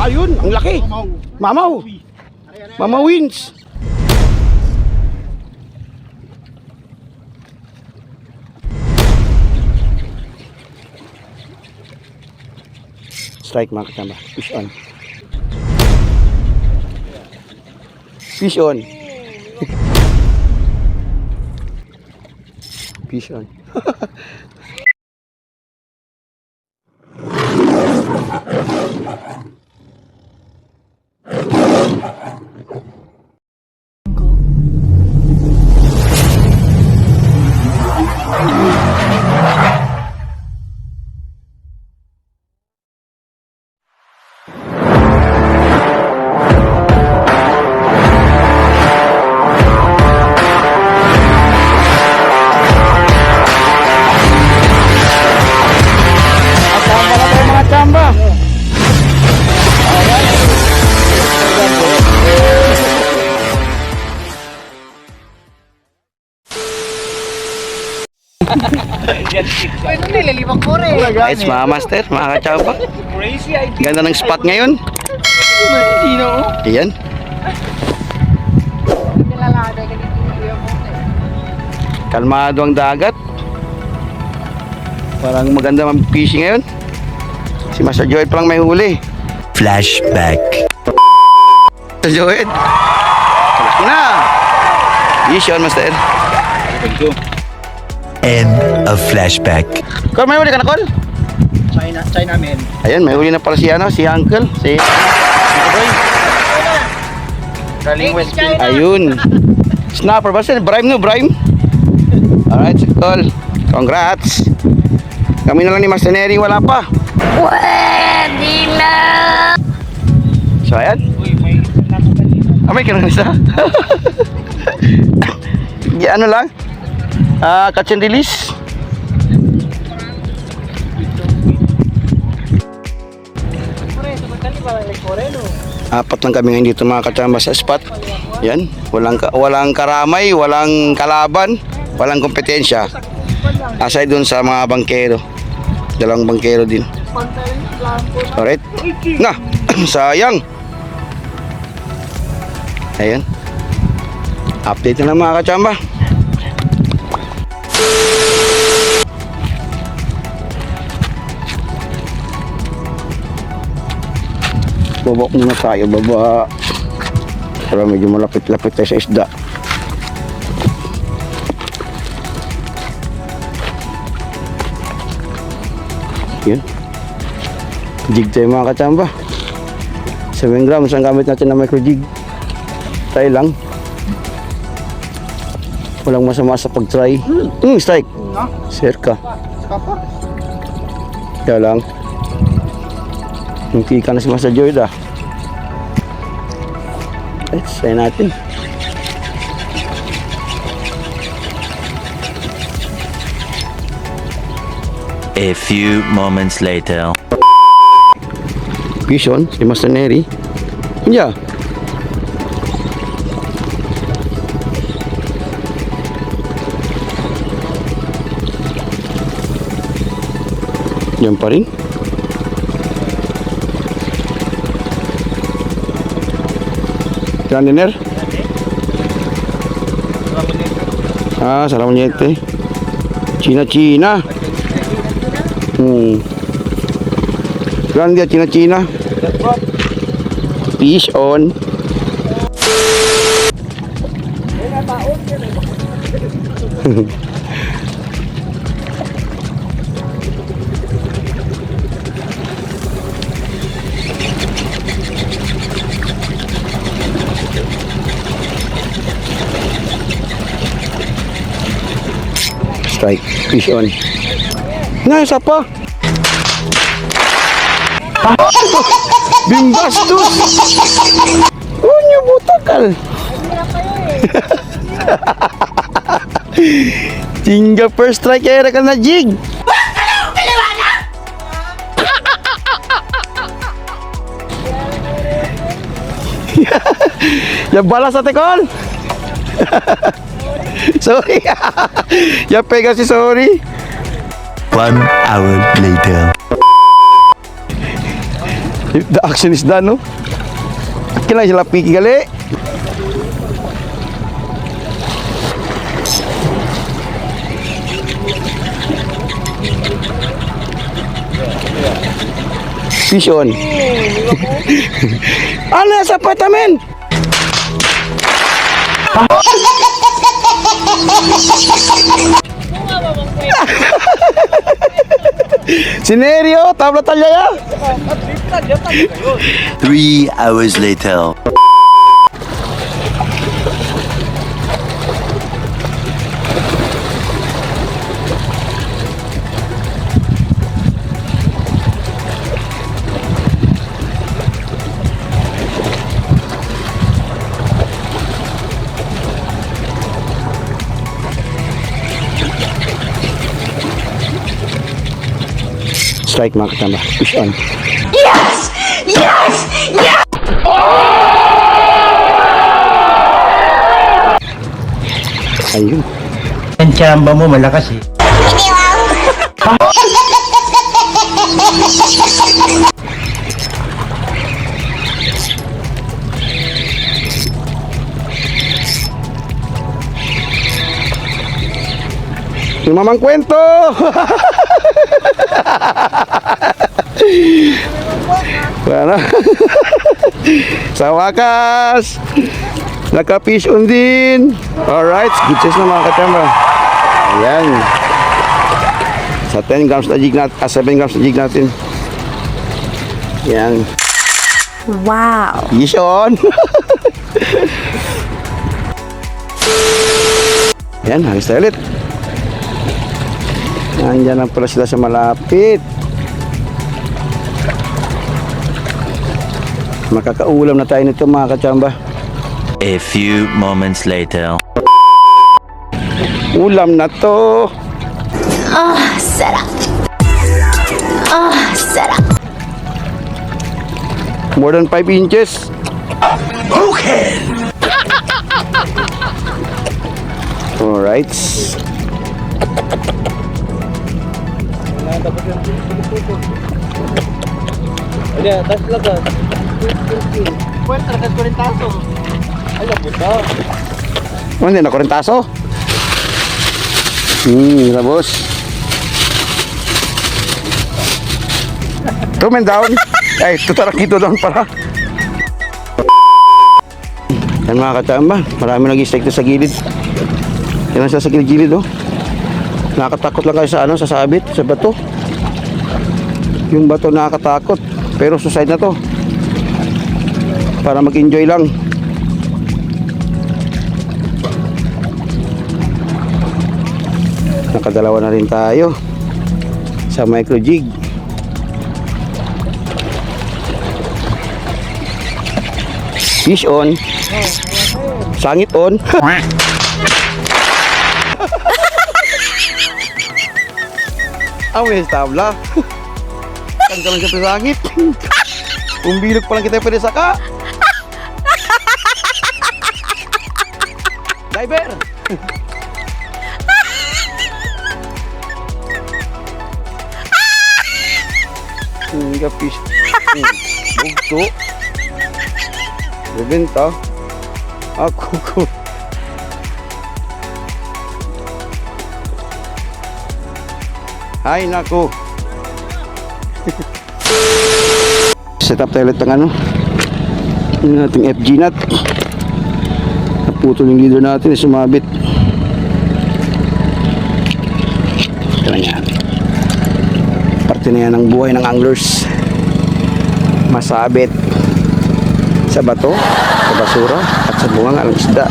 Ayun, ang laki. Mamaw. Mama wins. Strike mga kasama. Fish on. Fish on. Fish on. Guys, mga master, mga kachapa. Ganda ng spot ngayon. Ayan. Kalmado ang dagat. Parang maganda mag-fishing ngayon. Si Master Joed palang may huli. Flashback. Master Joed. Kalaki na. Fish on, Master. End of flashback. Kol, may huli ka na, Kol? China men. Ayan, may huli na pala si Uncle. Si Boy. Galing West Philippines. Ayun. Snapper ba sila? Brime no, brime. Alright, si Kol. Congrats. Kami na lang ni Master Neri, wala pa. Pwede na! So, ayan. May kinang isa. Ano lang? Catch and release. Apat lang kami ngayon dito mga kachamba sa spot. Yan, walang karamay, walang kalaban, walang kompetensya. Aside dun sa mga bangkero. Dalawang bangkero din. Alright. Na, sayang. Ayan. Update na lang mga kachamba. Baba muna tayo, baba. Para medyo malapit-lapit tayo sa isda. Yun. Jig tayo mga kachamba. 7 grams ang gamit natin na micro jig. Try lang. Walang masama sa pag-try. Strike. Circa. Kaya lang. Hindi ka na si Master Joed ah. Ay, try natin. A few moments later. Fish on, si Master Neri. Yeah. Yan pa rin. Diner? Salamonyete. China. Grande China. Fish on. Strike, fish on. Na, isa pa. Bimbastos. Unyo butakal. Tingga first strike era ka na jig. Ya balas ate Kol. Sorry. Ya pega si sorry. 1 hour later. The action is done, no? Kailangan sila piki gali. Fish on. Ano sa apartment? Sinerio, tabla talya ya. 3 hours later. Strike mga katamba. Fish on. Ayun. Ang tsamba mo malakas eh. Yung mamang kwento. Wala. Sa wakas, naka-fish on din. Alright, good size na mga katamba. Ayan. Sa 10 grams na jig natin, 7 grams na jig natin. Ayan. Wow. Fish on. Ayan, halis tayo ulit. Nandiyan na pala sila sa malapit. Makakaulam na tayo nito mga kachamba. A few moments later. Ulam na to. Sarap. Sarap. More than 5 inches. Okay. Alright. Ayan, tas lagas. Kwenta, lagas 40 taso. Ay, laputa. Oh, hindi na korentaso. Labos. Comment down. Ay, tutarak ito down para. Yan mga kachamba, marami nag-strike sa gilid. Yan sa gilid oh. Nakakatakot lang kayo sa ano, sa sabit, sa bato. Yung bato nakakatakot, pero suicide na to. Para mag-enjoy lang. Nakadalawa na rin tayo sa micro jig. Fish on. Sangit on. Awes tabla. Tanggal lang siya sa sangit. Umbilog pa lang kita pwede saka. Diver. Hingga fish. Bugto. Bebenta. Ako ko. Ay nako. Set up tayo ulit ng ano. Yung ating FG nut. Naputol yung leader natin, sumabit. Ito na yan. Parte na yan ng buhay ng anglers. Masabit sa bato, sa basura, at sa bunga ng isda.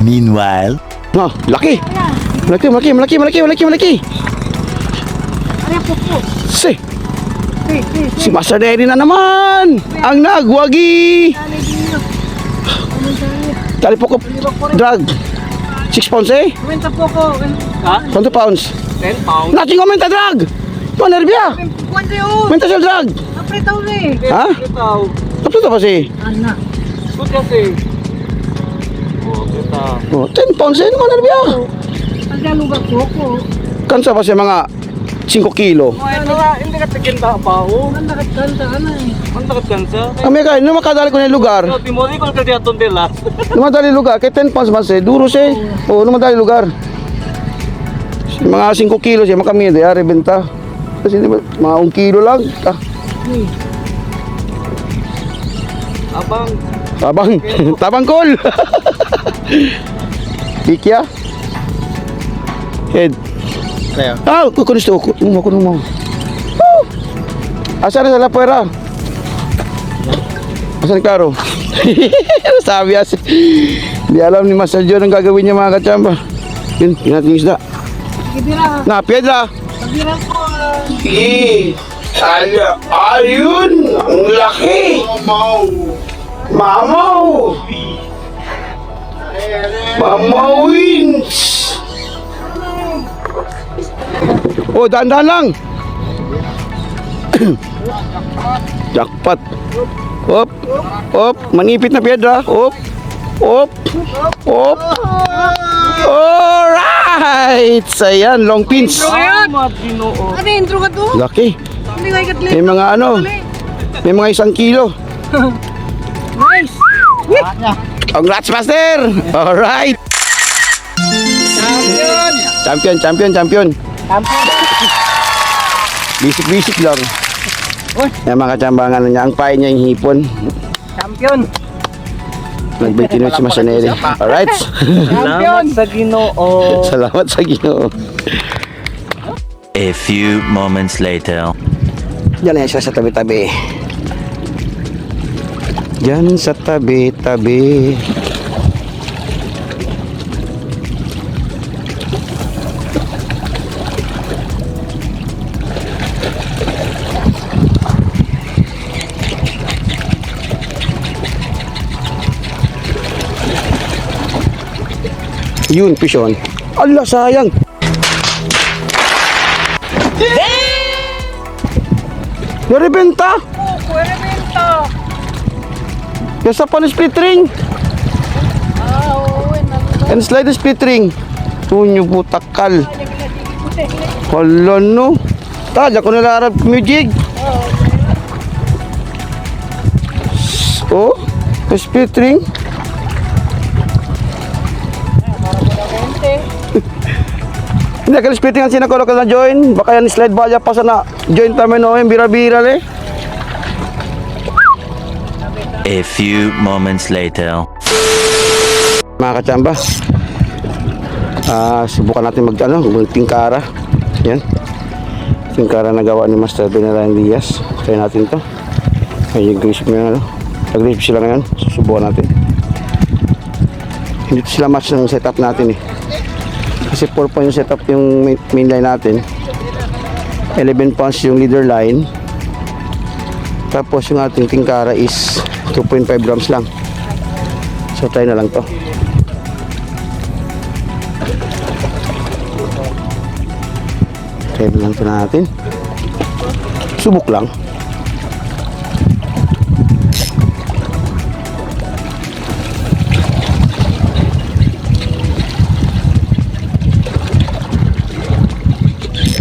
Meanwhile. No, laki! Malaki! Si! Si Master Neri na naman! Ang nagwagi! Tali po ko drag. 6 pounds eh? Kwenta po ko. Ha? Quanto pounds? 10 pounds. Nating komenta drag! Panerbia! Kwenta yun. Komenta siya drag! Napritaw na eh. Ha? Napritaw. Tapos ito pa si? Ana. Good kasi. Oh, 10 pounds eh, naman na biya. Ang lugar ko. Kansa pa siya mga 5 kilo. Hindi ka tiginda pa o. Ang nakatkansa ka na eh. Ang nakatkansa? Amerika, no makadali ko na yung lugar. Timori ko ka diyaton dela. Lumadali lugar, kay 10 pounds man siya, duro siya. Oo, lumadali lugar. Mga 5 kilo siya, makamid, ari benta. Kasi di ba, mga 1 kilo lang. Abang. Tabang call. Ikya. Head. Kaya. Kukunis to, kuno mo. Asa na sa lapuera? Asa ni Claro? Sabi as. Di alam ni Master John ang gagawin niya mga kachamba. Yun natin isda. Kibira. Na, piedra. Kibira ko. Ayun! Ang laki! Mamaw! Mamawins! Oh, dahan-dahan lang! Jackpot! Hop! Hop! Manipit na piedra! Hop! Hop! Hop! Alright! Ayan, long pins! Ano intro ka to? Laki! Hindi ko ikat May mga ano, may mga 1 kilo. Nice. Congrats, Master! Alright! Champion! Bisik-bisik lang. Yan mga kachambangan niya. Ang pain niya yung hipon. Champion. Nag-29 si Masaneri. Alright! Salamat sa Ginoo. Salamat sa Ginoo. A few moments later. Diyan na siya sa tabi-tabi. Diyan sa tabi-tabi. Yun, pison. Allah, sayang. Narebenta. Pwede benta. Kesa pa ng split ring. Oo, And slide the split ring. Tunyo butakal. Hala no. Tadya ko nalarap music. Oh, the split ring. Hindi ka split ring ang sinakolo ka na join. Baka yan slide balya pa sa na join tamen o yung bira-bira le. A few moments later. Mga kachamba, subukan natin tingkara. Yan, tingkara na gawa ni Master Benarayan Diaz. Try natin to. Ay, grip mo yan. Nag-grip sila ngayon, susubukan natin. Hindi sila match ng setup natin eh. Kasi 4 pounds yung setup yung main line natin. 11 pounds yung leader line. Tapos yung ating tingkara is 2.5 grams lang. So try na lang to. Try na lang to natin. Subok lang.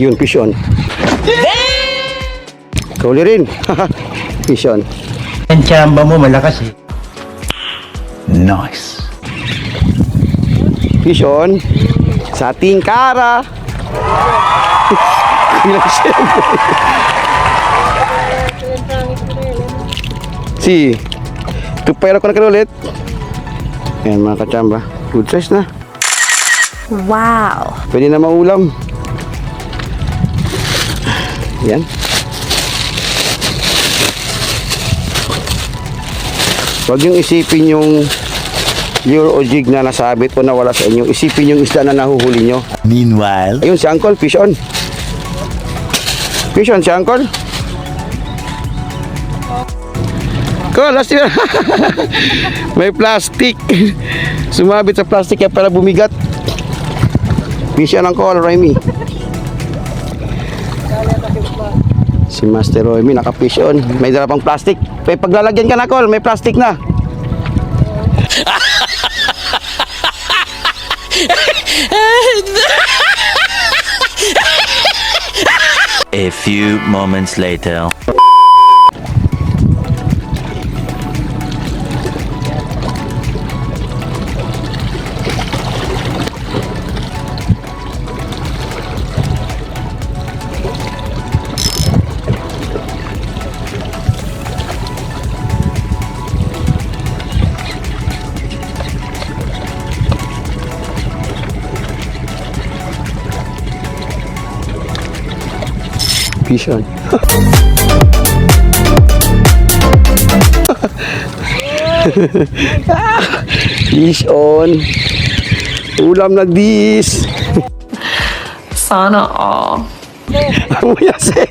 Yun, fish on. Kauli rin. Fish on. Ang tsamba mo malakas eh. Nice. Fish on. Sa tingkara. Si. Tupay ko na ka ulit. Ayan mga kachamba. Good size na. Wow. Pwede na maulam. Yan. Huwag yung isipin yung lure o jig na nasabit o nawala sa inyo. Isipin yung isda na nahuhuli nyo. Meanwhile. Ayun si Uncle, fish on. Fish on si Uncle. Cool, last year. May plastic. Sumabit sa plastic kaya pala bumigat. Fish on Uncle, Raimi. Si Master Raimi naka-fish on. May dala pang plastic. May paglalagyan ka na, Col. May plastic na. A few moments later. Fish on. Fish on. Ulam na dis. Sana all. Muyasin.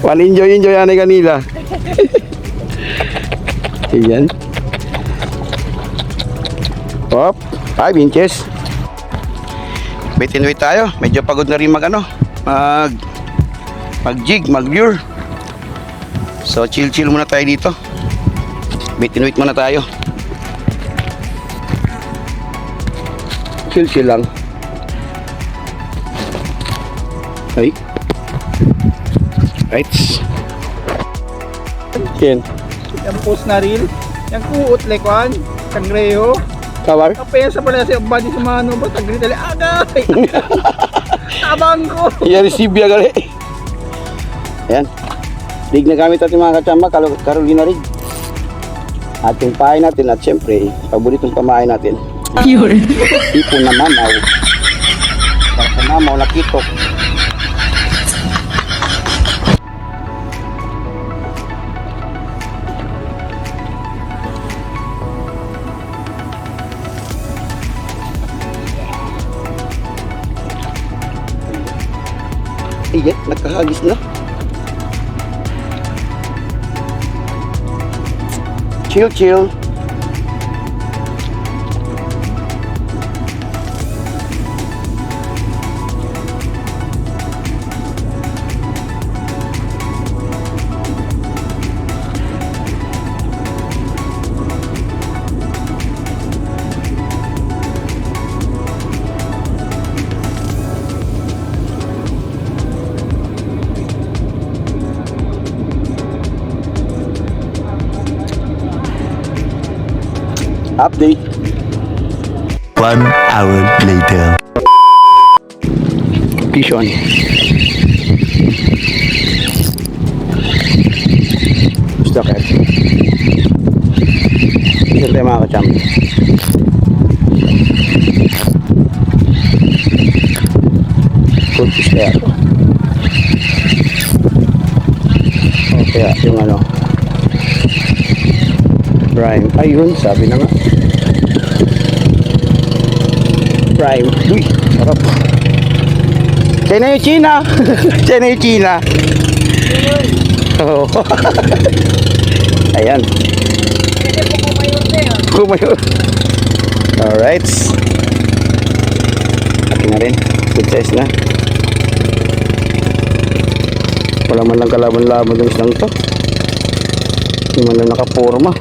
Enjoy yan kanila. Ayan. Hop. 5 inches. Wait and wait tayo. Medyo pagod na rin mag jig, mag lure. So chill muna tayo dito. Wait and wait muna tayo. Chill lang. Ay. Right. Ken. Yung post na reel. Yung kuot lekwan. Kangreho. Kawar. Kapaya sa pala sa body sa mga ano ba? Tagri tali. Agay! Tabang ko! I-receive ya gali. Ayan. Rig na gamit natin mga kachamba. Carolina rig. Ating pahay natin at syempre, paboritong pamahay natin. Ipon na mamaw. Para sa mamaw na kitok. Iyan, nagkahagis na. Chill. Update. 1 hour later. Fish on. Stock at. Isa tayo mga kachamba. Good fish kaya ito. O kaya yung ano. Prime. Ayun, sabi na nga. Prime. Uy, sarap. China yung China. China yung China. Oh. Ayan. Kumayor. Alright. Akin na rin. Good size na. Wala man lang kalaban-laban ng isang to. Hindi man lang nakaporma.